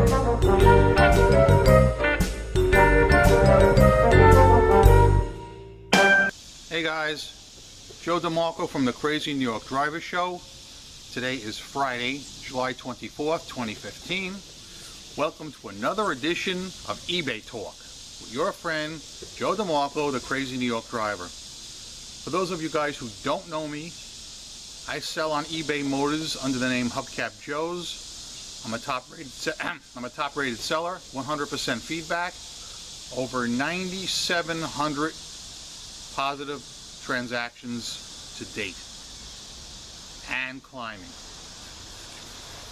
Hey guys, Joe DeMarco from the Crazy New York Driver Show. Today is Friday, July 24th, 2015. Welcome to another edition of eBay Talk with your friend Joe DeMarco, the Crazy New York Driver. For those of you guys who don't know me, I sell on eBay Motors under the name Hubcap Joe's. I'm a top-rated seller, 100% feedback, over 9,700 positive transactions to date, and climbing.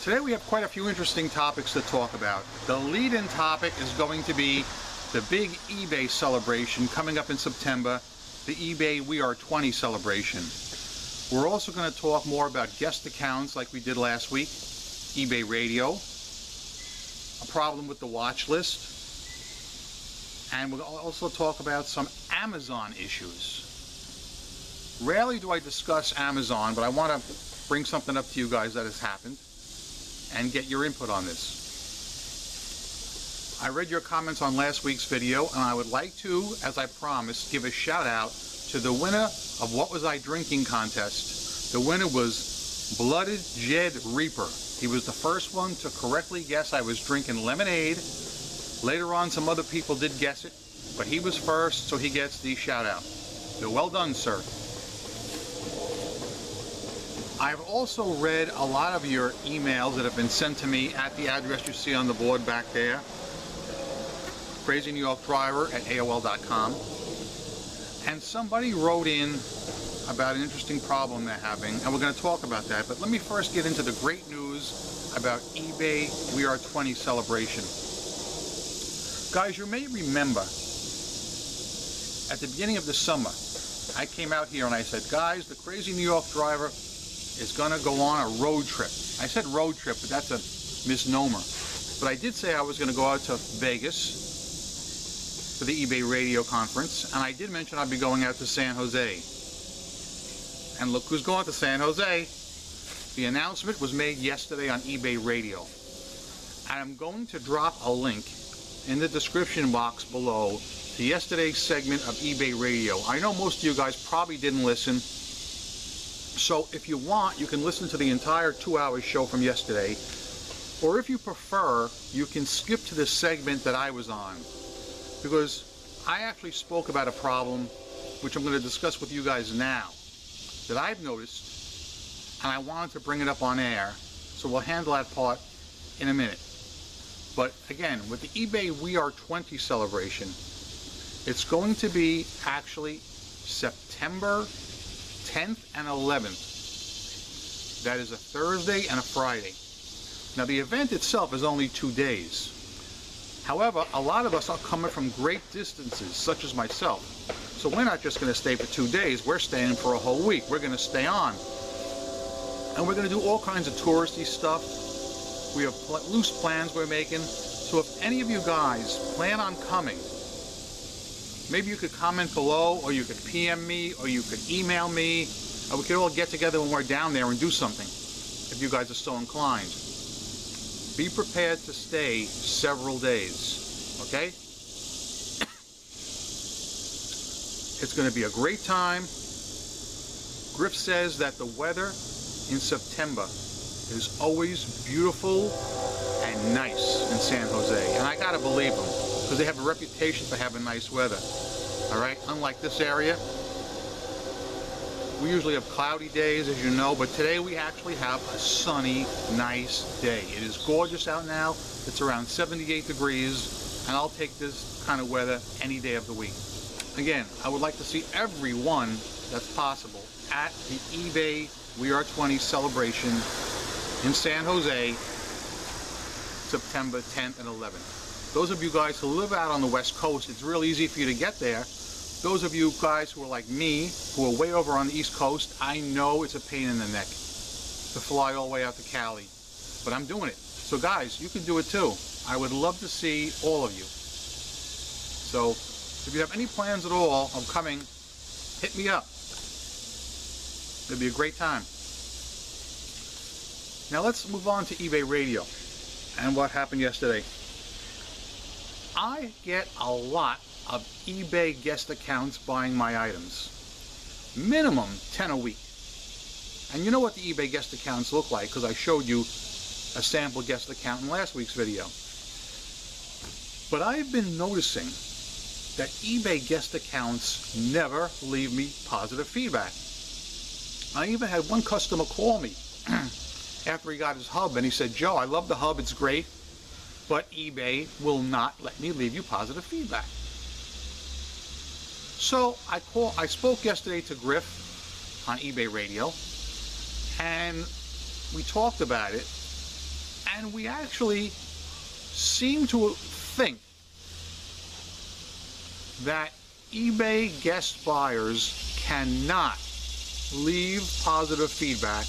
Today we have quite a few interesting topics to talk about. The lead-in topic is going to be the big eBay celebration coming up in September, the eBay We Are 20 celebration. We're also going to talk more about guest accounts like we did last week, eBay Radio, a problem with the watch list, and we'll also talk about some Amazon issues. Rarely do I discuss Amazon, but I want to bring something up to you guys that has happened and get your input on this. I read your comments on last week's video, and I would like to, as I promised, give a shout out to the winner of What Was I Drinking contest. The winner was Blooded Jed Reaper. He was the first one to correctly guess I was drinking lemonade. Later on, some other people did guess it, but he was first, so he gets the shout out. So well done, sir. I've also read a lot of your emails that have been sent to me at the address you see on the board back there, crazynewyorkdriver@AOL.com, and somebody wrote in about an interesting problem they're having, and we're going to talk about that. But let me first get into the great news about eBay We Are 20 celebration. Guys, you may remember at the beginning of the summer, I came out here and I said, guys, the Crazy New York Driver is going to go on a road trip. I said road trip, but that's a misnomer. But I did say I was going to go out to Vegas for the eBay Radio conference, and I did mention I'd be going out to San Jose. And look who's going to San Jose. The announcement was made yesterday on eBay Radio. And I'm going to drop a link in the description box below to yesterday's segment of eBay Radio. I know most of you guys probably didn't listen, so if you want, you can listen to the entire 2-hour show from yesterday, or if you prefer, you can skip to the segment that I was on, because I actually spoke about a problem which I'm going to discuss with you guys now that I've noticed, and I wanted to bring it up on air, so we'll handle that part in a minute. But again, with the eBay We Are 20 celebration, it's going to be actually September 10th and 11th. That is a Thursday and a Friday. Now the event itself is only 2 days. However, a lot of us are coming from great distances, such as myself. So we're not just going to stay for 2 days, we're staying for a whole week. We're going to stay on. And we're going to do all kinds of touristy stuff. We have loose plans we're making, so if any of you guys plan on coming, maybe you could comment below, or you could PM me, or you could email me, or we could all get together when we're down there and do something, if you guys are so inclined. Be prepared to stay several days, okay? It's going to be a great time. Griff says that the weather in September is always beautiful and nice in San Jose, and I gotta believe them, because they have a reputation for having nice weather. All right, unlike this area, we usually have cloudy days, as you know, but today we actually have a sunny, nice day. It is gorgeous out now. It's around 78 degrees, and I'll take this kind of weather any day of the week. Again, I would like to see everyone that's possible at the eBay We Are 20 celebration in San Jose, September 10th and 11th. Those of you guys who live out on the West Coast, it's real easy for you to get there. Those of you guys who are like me, who are way over on the East Coast, I know it's a pain in the neck to fly all the way out to Cali, but I'm doing it. So guys, you can do it too. I would love to see all of you. So if you have any plans at all of coming, hit me up. It'll be a great time. Now let's move on to eBay Radio. and what happened yesterday. I get a lot of eBay guest accounts buying my items. Minimum 10 a week. And you know what the eBay guest accounts look like, because I showed you a sample guest account in last week's video. But I've been noticing that eBay guest accounts never leave me positive feedback. I even had one customer call me after he got his hub, and he said, "Joe, I love the hub, it's great, but eBay will not let me leave you positive feedback." So I spoke yesterday to Griff on eBay Radio, and we talked about it, and we actually seem to think that eBay guest buyers cannot leave positive feedback,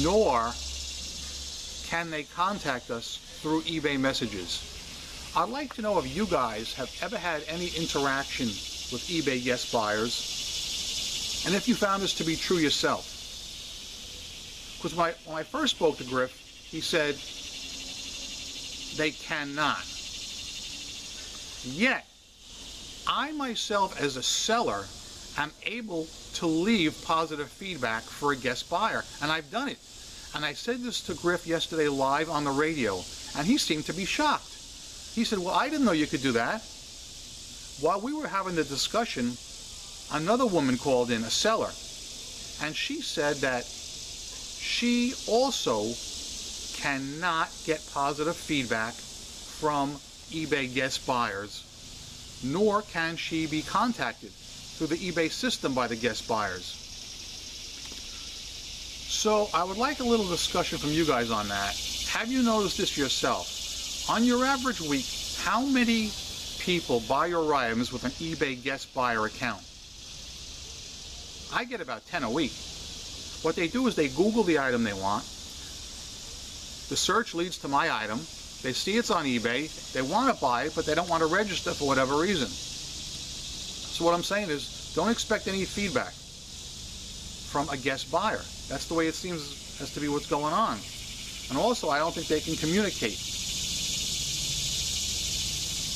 nor can they contact us through eBay messages. I'd like to know if you guys have ever had any interaction with eBay guest buyers, and if you found this to be true yourself. Because when I first spoke to Griff, he said they cannot. Yet, I myself as a seller am able to leave positive feedback for a guest buyer, and I've done it. And I said this to Griff yesterday live on the radio, and he seemed to be shocked. He said, "Well, I didn't know you could do that." While we were having the discussion, another woman called in, a seller, and she said that she also cannot get positive feedback from eBay guest buyers, nor can she be contacted through the eBay system by the guest buyers. So I would like a little discussion from you guys on that. Have you noticed this yourself? On your average week, how many people buy your items with an eBay guest buyer account? I get about 10 a week. What they do is they Google the item they want. The search leads to my item. They see it's on eBay. They want to buy it, but they don't want to register for whatever reason. So what I'm saying is, don't expect any feedback from a guest buyer. That's the way it seems as to be what's going on. And also, I don't think they can communicate.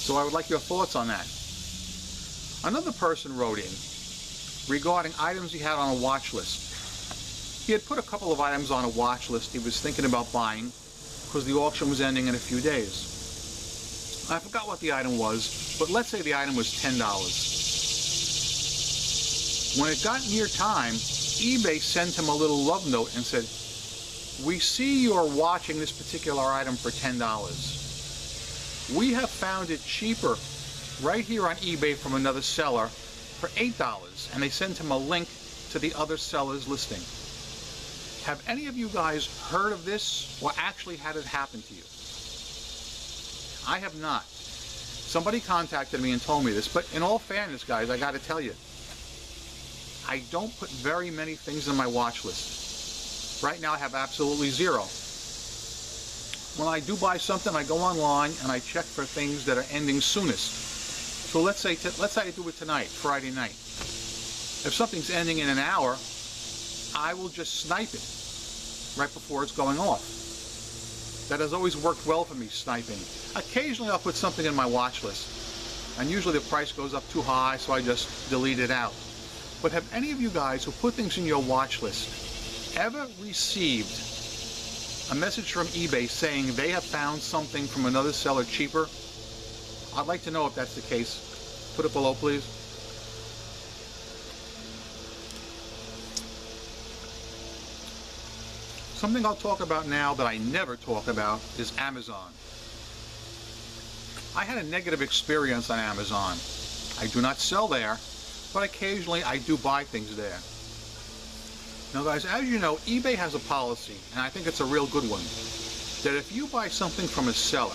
So I would like your thoughts on that. Another person wrote in regarding items he had on a watch list. He had put a couple of items on a watch list he was thinking about buying because the auction was ending in a few days. I forgot what the item was, but let's say the item was $10. When it got near time, eBay sent him a little love note and said, "We see you're watching this particular item for $10. We have found it cheaper right here on eBay from another seller for $8. And they sent him a link to the other seller's listing. Have any of you guys heard of this or actually had it happen to you? I have not. Somebody contacted me and told me this, but in all fairness, guys, I got to tell you, I don't put very many things in my watch list. Right now I have absolutely zero. When I do buy something, I go online and I check for things that are ending soonest. So let's say I do it tonight, Friday night. If something's ending in an hour, I will just snipe it right before it's going off. That has always worked well for me, sniping. Occasionally I'll put something in my watch list, and usually the price goes up too high, so I just delete it out. But have any of you guys who put things in your watch list ever received a message from eBay saying they have found something from another seller cheaper? I'd like to know if that's the case. Put it below, please. Something I'll talk about now that I never talk about is Amazon. I had a negative experience on Amazon. I do not sell there, but occasionally I do buy things there. Now guys, as you know, eBay has a policy, and I think it's a real good one, that if you buy something from a seller,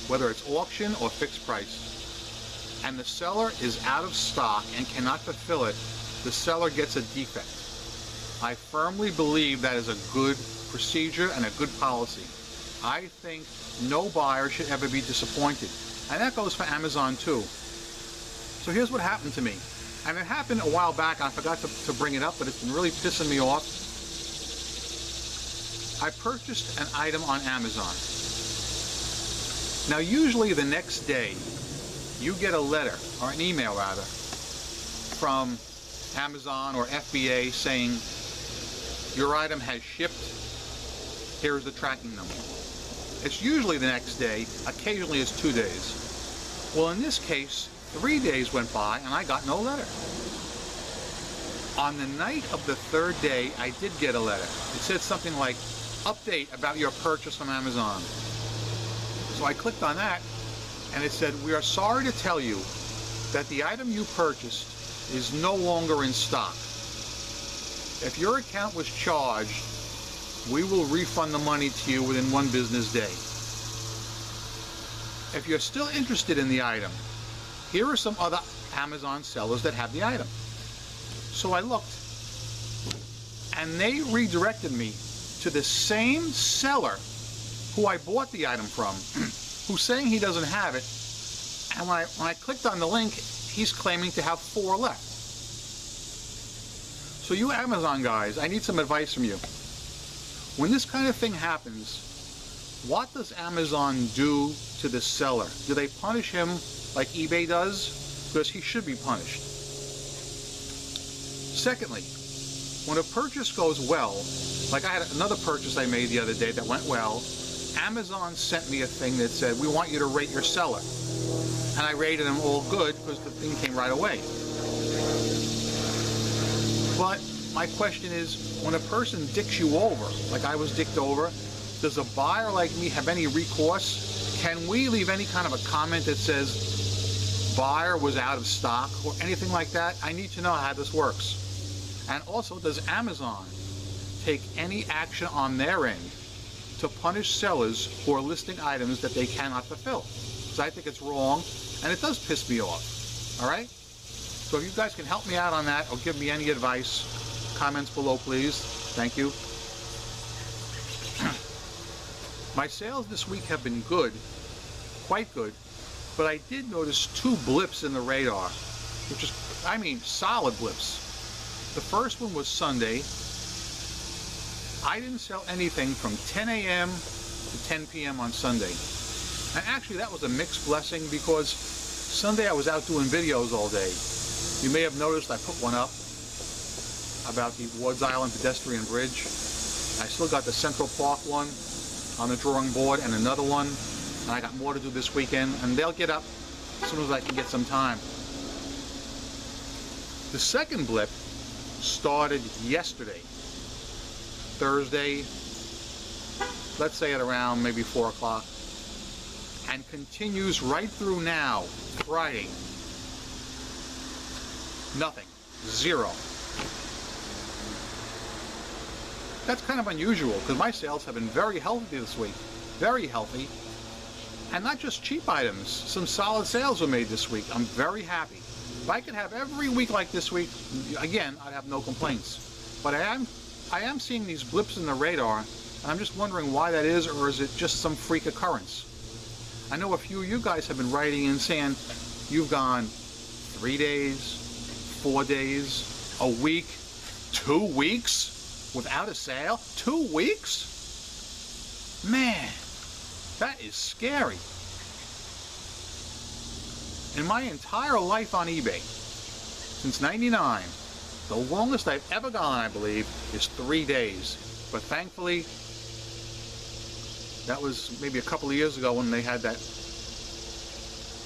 whether it's auction or fixed price, and the seller is out of stock and cannot fulfill it, the seller gets a defect. I firmly believe that is a good procedure and a good policy. I think no buyer should ever be disappointed. And that goes for Amazon too. So here's what happened to me. And it happened a while back, and I forgot to bring it up, but it's been really pissing me off. I purchased an item on Amazon. Now usually the next day you get a letter, or an email rather, from Amazon or FBA saying your item has shipped, here's the tracking number. It's usually the next day, occasionally it's 2 days. Well, in this case, 3 days went by and I got no letter. On the night of the third day, I did get a letter. It said something like, update about your purchase from Amazon. So I clicked on that and it said, we are sorry to tell you that the item you purchased is no longer in stock. If your account was charged, we will refund the money to you within 1 business day. If you're still interested in the item, here are some other Amazon sellers that have the item. So I looked, and they redirected me to the same seller who I bought the item from, who's saying he doesn't have it, and when I clicked on the link, he's claiming to have 4 left. So you Amazon guys, I need some advice from you. When this kind of thing happens, what does Amazon do to the seller? Do they punish him like eBay does? Because he should be punished. Secondly, when a purchase goes well, like I had another purchase I made the other day that went well, Amazon sent me a thing that said, we want you to rate your seller. And I rated them all good because the thing came right away. But my question is, when a person dicks you over, like I was dicked over, does a buyer like me have any recourse? Can we leave any kind of a comment that says buyer was out of stock or anything like that? I need to know how this works. And also, does Amazon take any action on their end to punish sellers who are listing items that they cannot fulfill? Because I think it's wrong, and it does piss me off. All right? So if you guys can help me out on that or give me any advice, comments below, please. Thank you. My sales this week have been good, quite good, but I did notice 2 blips in the radar, which is, I mean, solid blips. The first one was Sunday. I didn't sell anything from 10 a.m. to 10 p.m. on Sunday. And actually that was a mixed blessing because Sunday I was out doing videos all day. You may have noticed I put one up about the Ward's Island pedestrian bridge. I still got the Central Park one on the drawing board and another one. And I got more to do this weekend, and they'll get up as soon as I can get some time. The second blip started yesterday, Thursday, let's say at around maybe 4 o'clock, and continues right through now, Friday. Nothing. 0. That's kind of unusual because my sales have been very healthy this week. Very healthy. And not just cheap items. Some solid sales were made this week. I'm very happy. If I could have every week like this week, again, I'd have no complaints. But I am seeing these blips in the radar, and I'm just wondering why that is, or is it just some freak occurrence? I know a few of you guys have been writing in saying you've gone 3 days, 4 days, a week, 2 weeks without a sale? 2 weeks? Man, that is scary. In my entire life on eBay, since '99, the longest I've ever gone, I believe, is 3 days. But thankfully, that was maybe a couple of years ago when they had that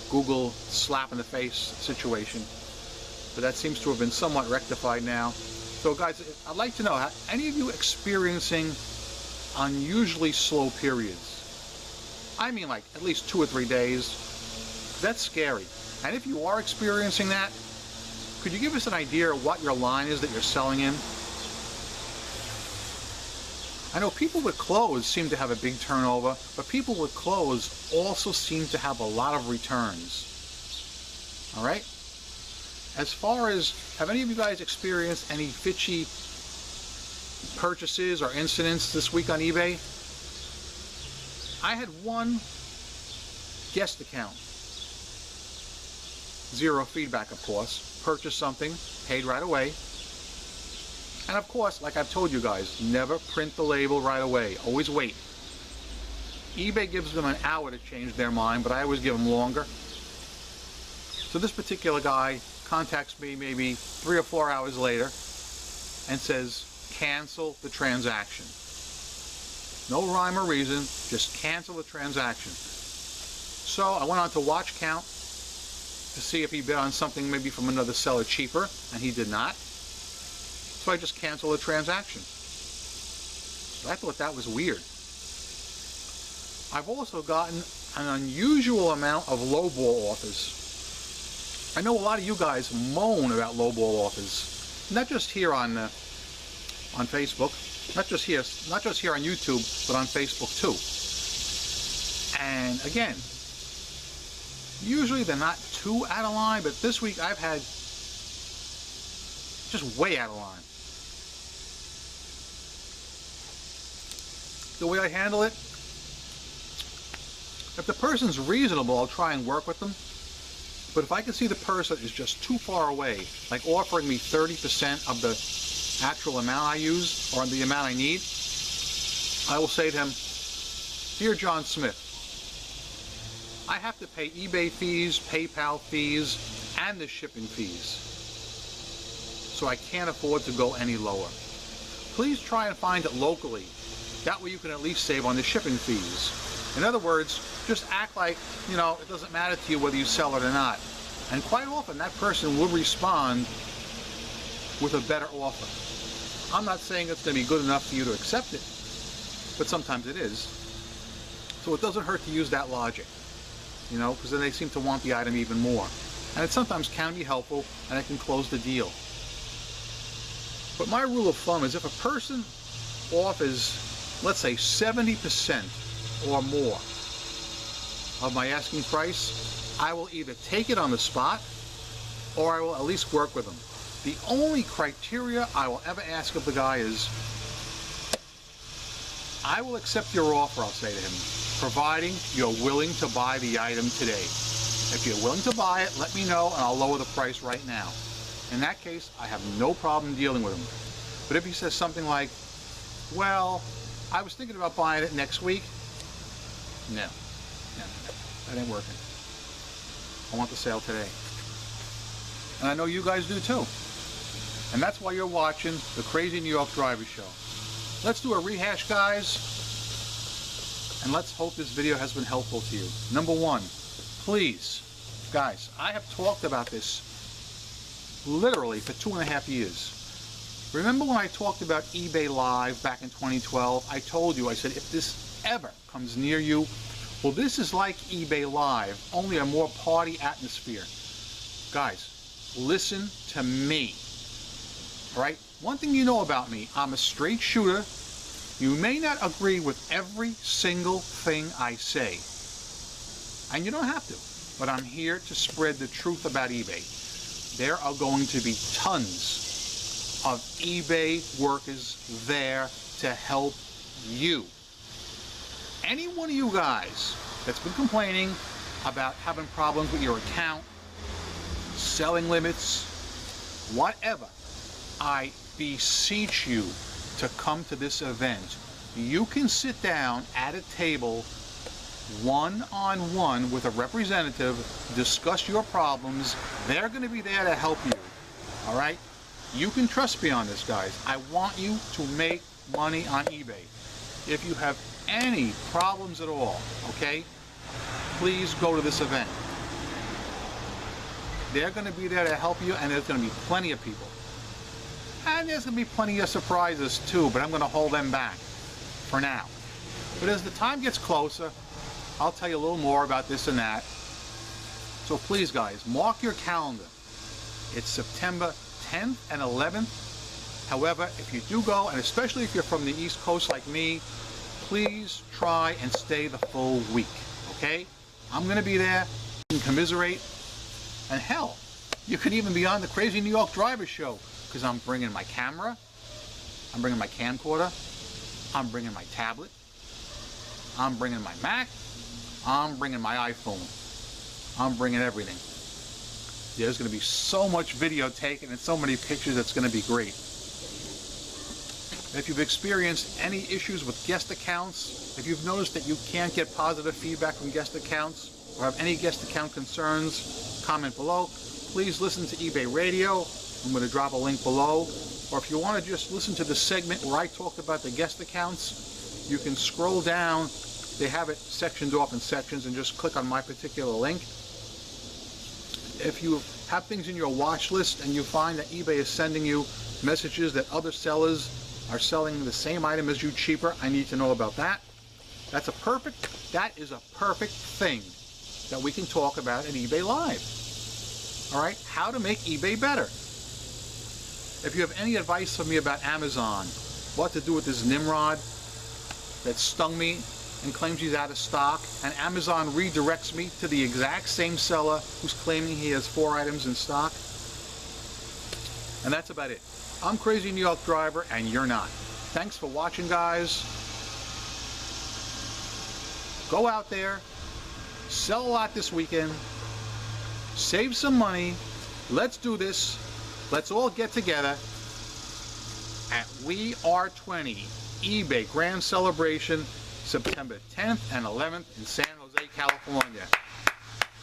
Google slap in the face situation. But that seems to have been somewhat rectified now. So guys, I'd like to know, are any of you experiencing unusually slow periods? I mean like at least 2 or 3 days. That's scary. And if you are experiencing that, could you give us an idea of what your line is that you're selling in? I know people with clothes seem to have a big turnover, but people with clothes also seem to have a lot of returns. All right? As far as, have any of you guys experienced any fishy purchases or incidents this week on eBay? I had one guest account. 0 feedback, of course. Purchased something, paid right away. And of course, like I've told you guys, never print the label right away. Always wait. eBay gives them an hour to change their mind, but I always give them longer. So this particular guy contacts me maybe 3 or 4 hours later and says, cancel the transaction. No rhyme or reason, just cancel the transaction. So I went on to watch count to see if he bid on something maybe from another seller cheaper, and he did not. So I just canceled the transaction. So I thought that was weird. I've also gotten an unusual amount of lowball offers. I know a lot of you guys moan about lowball offers, not just here on Facebook, not just here on YouTube, but on Facebook too. And again, usually they're not too out of line, but this week I've had just way out of line. The way I handle it, if the person's reasonable, I'll try and work with them. But if I can see the person is just too far away, like offering me 30% of the actual amount I use or the amount I need, I will say to him, Dear John Smith, I have to pay eBay fees, PayPal fees, and the shipping fees. So I can't afford to go any lower. Please try and find it locally. That way you can at least save on the shipping fees. In other words, just act like, you know, it doesn't matter to you whether you sell it or not. And quite often that person will respond with a better offer. I'm not saying it's going to be good enough for you to accept it, but sometimes it is. So it doesn't hurt to use that logic, you know, because then they seem to want the item even more. And it sometimes can be helpful, and it can close the deal. But my rule of thumb is if a person offers, let's say, 70% or more of my asking price, I will either take it on the spot or I will at least work with them. The only criteria I will ever ask of the guy is, I will accept your offer, I'll say to him, providing you're willing to buy the item today. If you're willing to buy it, let me know and I'll lower the price right now. In that case, I have no problem dealing with him. But if he says something like, well, I was thinking about buying it next week, no, that ain't working. I want the sale today. And I know you guys do too. And that's why you're watching the Crazy New York Driver Show. Let's do a rehash, guys. And let's hope this video has been helpful to you. Number one, please, guys, I have talked about this literally for 2.5 years. Remember when I talked about eBay Live back in 2012? I told you, I said, if this ever comes near you, well, this is like eBay Live, only a more party atmosphere. Guys, listen to me. All right? One thing you know about me, I'm a straight shooter. You may not agree with every single thing I say. And you don't have to. But I'm here to spread the truth about eBay. There are going to be tons of eBay workers there to help you. Any one of you guys that's been complaining about having problems with your account, selling limits, whatever, I beseech you to come to this event. You can sit down at a table one-on-one with a representative, discuss your problems. They're going to be there to help you. All right? You can trust me on this, guys. I want you to make money on eBay. If you have any problems at all, okay, please go to this event. They're going to be there to help you, and there's going to be plenty of people. And there's going to be plenty of surprises too, but I'm going to hold them back for now. But as the time gets closer, I'll tell you a little more about this and that. So please, guys, mark your calendar. It's September 10th and 11th. However, if you do go, and especially if you're from the East Coast like me, please try and stay the full week, okay? I'm going to be there. You can commiserate. And hell, you could even be on the Crazy New York Driver Show, because I'm bringing my camera, I'm bringing my camcorder, I'm bringing my tablet, I'm bringing my Mac, I'm bringing my iPhone, I'm bringing everything. There's going to be so much video taken and so many pictures, it's going to be great. If you've experienced any issues with guest accounts, if you've noticed that you can't get positive feedback from guest accounts, or have any guest account concerns, comment below. Please listen to eBay Radio. I'm going to drop a link below. Or if you want to just listen to the segment where I talked about the guest accounts, you can scroll down. They have it sectioned off in sections, and just click on my particular link. If you have things in your watch list and you find that eBay is sending you messages that other sellers are selling the same item as you cheaper, I need to know about that. That is a perfect thing that we can talk about at eBay Live. All right, how to make eBay better. If you have any advice for me about Amazon, what to do with this Nimrod that stung me and claims he's out of stock, and Amazon redirects me to the exact same seller who's claiming he has 4 items in stock. And that's about it. I'm Crazy New York Driver, and you're not. Thanks for watching, guys. Go out there, sell a lot this weekend, save some money. Let's do this. Let's all get together at We Are 20 eBay Grand Celebration, September 10th and 11th in San Jose, California.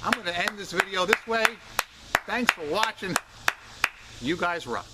I'm going to end this video this way. Thanks for watching. You guys rock.